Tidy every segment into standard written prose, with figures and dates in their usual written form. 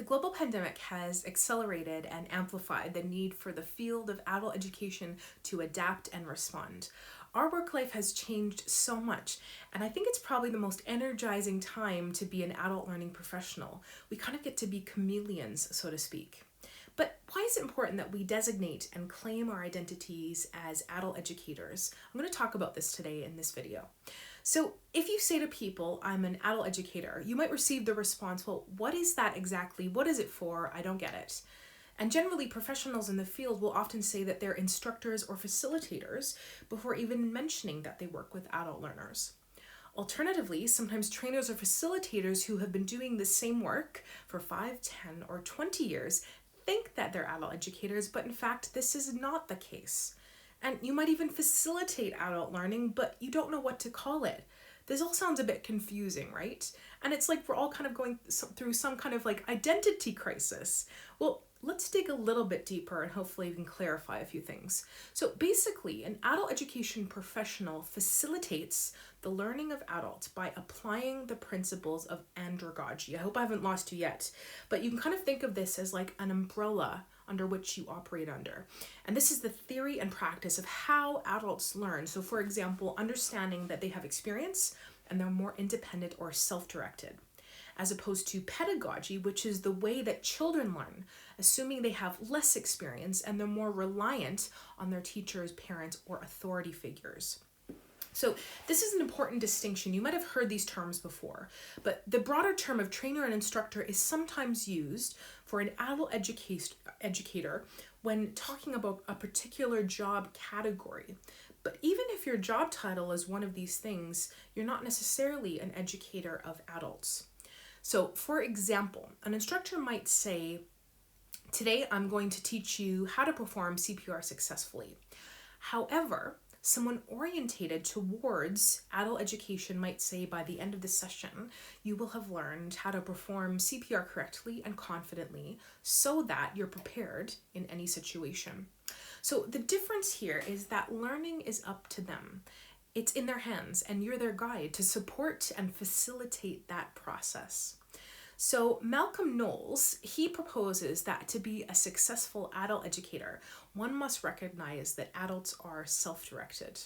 The global pandemic has accelerated and amplified the need for the field of adult education to adapt and respond. Our work life has changed so much, and I think it's probably the most energizing time to be an adult learning professional. We kind of get to be chameleons, so to speak. But why is it important that we designate and claim our identities as adult educators? I'm going to talk about this today in this video. So if you say to people, I'm an adult educator, you might receive the response, well, what is that exactly? What is it for? I don't get it. And generally, professionals in the field will often say that they're instructors or facilitators before even mentioning that they work with adult learners. Alternatively, sometimes trainers or facilitators who have been doing the same work for 5, 10, or 20 years think that they're adult educators, but in fact, this is not the case. And you might even facilitate adult learning, but you don't know what to call it. This all sounds a bit confusing, right? And it's like we're all kind of going through some kind of like identity crisis. Well, let's dig a little bit deeper and hopefully we can clarify a few things. So basically, an adult education professional facilitates the learning of adults by applying the principles of andragogy. I hope I haven't lost you yet, but you can kind of think of this as like an umbrella under which you operate under. And this is the theory and practice of how adults learn. So for example, understanding that they have experience and they're more independent or self-directed, as opposed to pedagogy, which is the way that children learn, assuming they have less experience and they're more reliant on their teachers, parents, or authority figures. So this is an important distinction. You might have heard these terms before, but the broader term of trainer and instructor is sometimes used for an adult educator when talking about a particular job category. But even if your job title is one of these things, you're not necessarily an educator of adults. So for example, an instructor might say, today I'm going to teach you how to perform CPR successfully. However, someone orientated towards adult education might say by the end of the session, you will have learned how to perform CPR correctly and confidently so that you're prepared in any situation. So the difference here is that learning is up to them. It's in their hands and you're their guide to support and facilitate that process. So Malcolm Knowles, he proposes that to be a successful adult educator, one must recognize that adults are self-directed.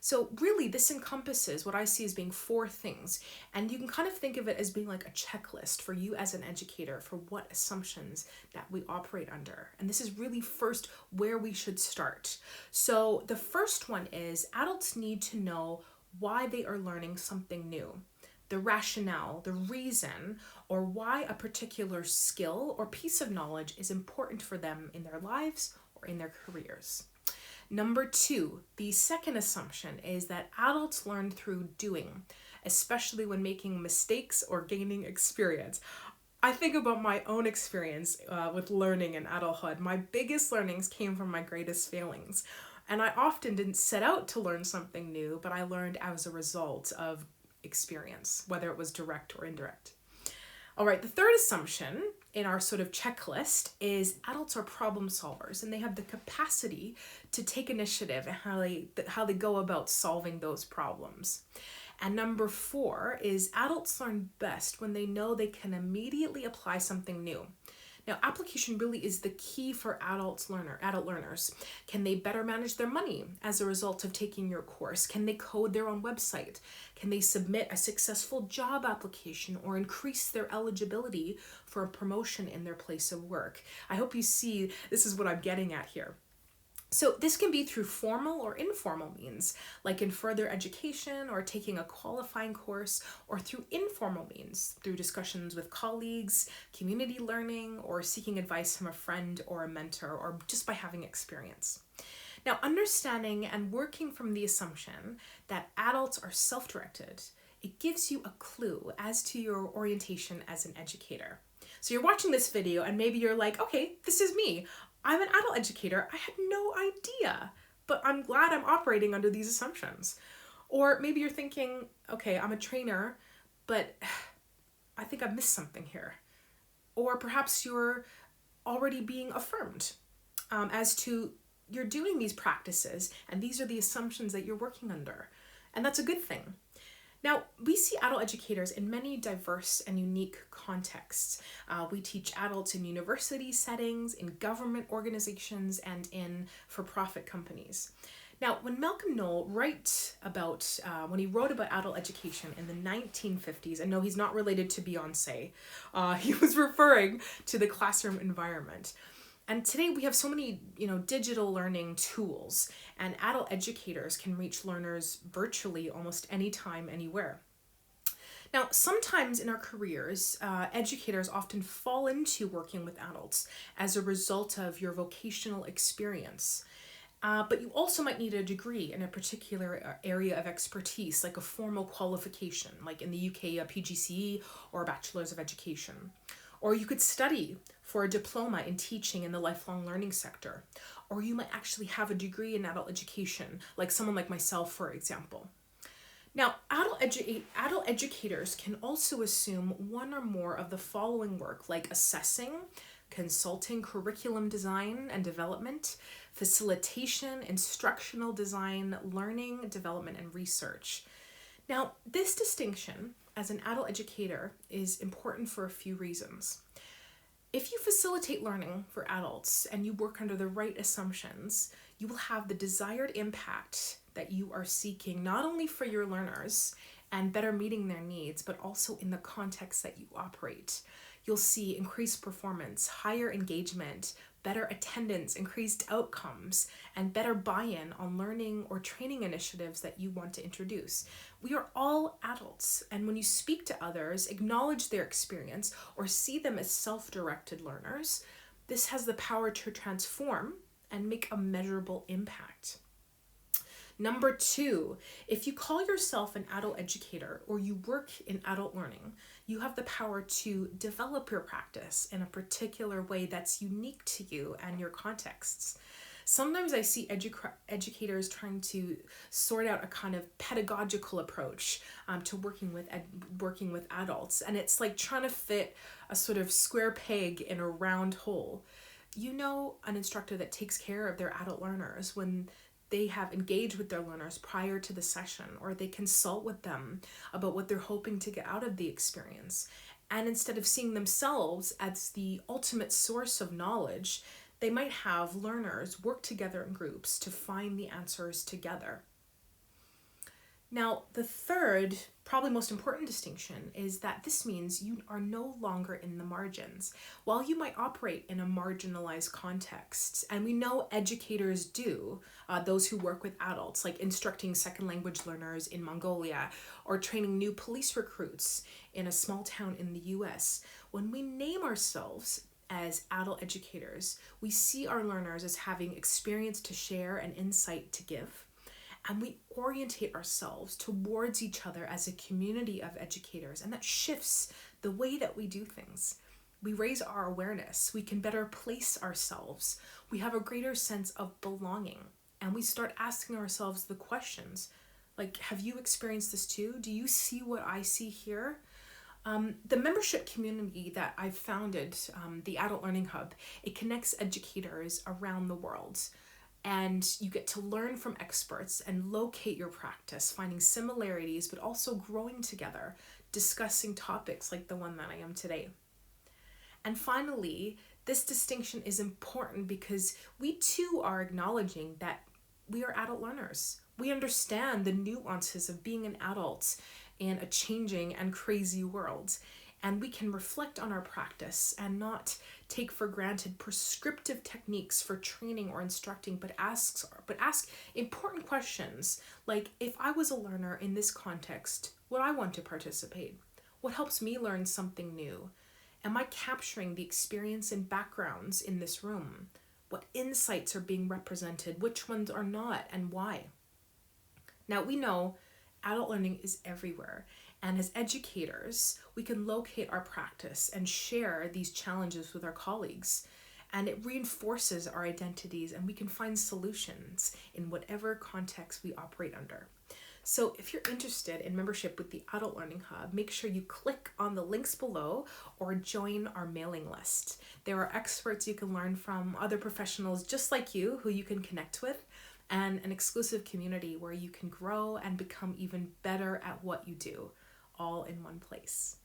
So really this encompasses what I see as being 4 things, and you can kind of think of it as being like a checklist for you as an educator for what assumptions that we operate under. And this is really first where we should start. So the first one is adults need to know why they are learning something new, the rationale, the reason, or why a particular skill or piece of knowledge is important for them in their lives or in their careers. Number 2, the second assumption is that adults learn through doing, especially when making mistakes or gaining experience. I think about my own experience with learning in adulthood. My biggest learnings came from my greatest failings. And I often didn't set out to learn something new, but I learned as a result of experience, whether it was direct or indirect. All right, the third assumption in our sort of checklist is adults are problem solvers and they have the capacity to take initiative and how they go about solving those problems. And number 4 is adults learn best when they know they can immediately apply something new. Now, application really is the key for adult learners. Can they better manage their money as a result of taking your course? Can they code their own website? Can they submit a successful job application or increase their eligibility for a promotion in their place of work? I hope you see this is what I'm getting at here. So this can be through formal or informal means, like in further education or taking a qualifying course, or through informal means, through discussions with colleagues, community learning, or seeking advice from a friend or a mentor, or just by having experience. Now, understanding and working from the assumption that adults are self-directed, it gives you a clue as to your orientation as an educator. So you're watching this video and maybe you're like, okay, this is me. I'm an adult educator. I had no idea, but I'm glad I'm operating under these assumptions. Or maybe you're thinking, okay, I'm a trainer, but I think I've missed something here. Or perhaps you're already being affirmed as to you're doing these practices and these are the assumptions that you're working under. And that's a good thing. Now, we see adult educators in many diverse and unique contexts. We teach adults in university settings, in government organizations, and in for-profit companies. Now, when Malcolm Knoll when he wrote about adult education in the 1950s, and no, he's not related to Beyonce, he was referring to the classroom environment. And today we have so many, digital learning tools, and adult educators can reach learners virtually almost anytime, anywhere. Now, sometimes in our careers, educators often fall into working with adults as a result of your vocational experience. But you also might need a degree in a particular area of expertise, like a formal qualification, like in the UK, a PGCE or a Bachelor's of Education. Or you could study for a diploma in teaching in the lifelong learning sector. Or you might actually have a degree in adult education, like someone like myself, for example. Now, adult educators can also assume one or more of the following work, like assessing, consulting, curriculum design and development, facilitation, instructional design, learning, development, and research. Now, this distinction as an adult educator is important for a few reasons. If you facilitate learning for adults and you work under the right assumptions, you will have the desired impact that you are seeking, not only for your learners and better meeting their needs, but also in the context that you operate. You'll see increased performance, higher engagement, better attendance, increased outcomes, and better buy-in on learning or training initiatives that you want to introduce. We are all adults, and when you speak to others, acknowledge their experience, or see them as self-directed learners, this has the power to transform and make a measurable impact. Number 2, if you call yourself an adult educator or you work in adult learning, you have the power to develop your practice in a particular way that's unique to you and your contexts. Sometimes I see educators trying to sort out a kind of pedagogical approach to working with adults, and it's like trying to fit a sort of square peg in a round hole. You know, an instructor that takes care of their adult learners when they have engaged with their learners prior to the session, or they consult with them about what they're hoping to get out of the experience. And instead of seeing themselves as the ultimate source of knowledge, they might have learners work together in groups to find the answers together. Now, the third, probably most important distinction is that this means you are no longer in the margins. While you might operate in a marginalized context, and we know educators do, those who work with adults, like instructing second language learners in Mongolia or training new police recruits in a small town in the US, when we name ourselves as adult educators, we see our learners as having experience to share and insight to give. And we orientate ourselves towards each other as a community of educators, and that shifts the way that we do things. We raise our awareness, we can better place ourselves, we have a greater sense of belonging, and we start asking ourselves the questions, like, have you experienced this too? Do you see what I see here? The membership community that I've founded, the Adult Learning Hub, it connects educators around the world. And you get to learn from experts and locate your practice, finding similarities, but also growing together, discussing topics like the one that I am today. And finally, this distinction is important because we too are acknowledging that we are adult learners. We understand the nuances of being an adult in a changing and crazy world. And we can reflect on our practice and not take for granted prescriptive techniques for training or instructing, but ask important questions like, if I was a learner in this context, would I want to participate? What helps me learn something new? Am I capturing the experience and backgrounds in this room? What insights are being represented? Which ones are not, and why? Now, we know adult learning is everywhere. And as educators, we can locate our practice and share these challenges with our colleagues. And it reinforces our identities, and we can find solutions in whatever context we operate under. So if you're interested in membership with the Adult Learning Hub, make sure you click on the links below or join our mailing list. There are experts you can learn from, other professionals just like you who you can connect with. and an exclusive community where you can grow and become even better at what you do, all in one place.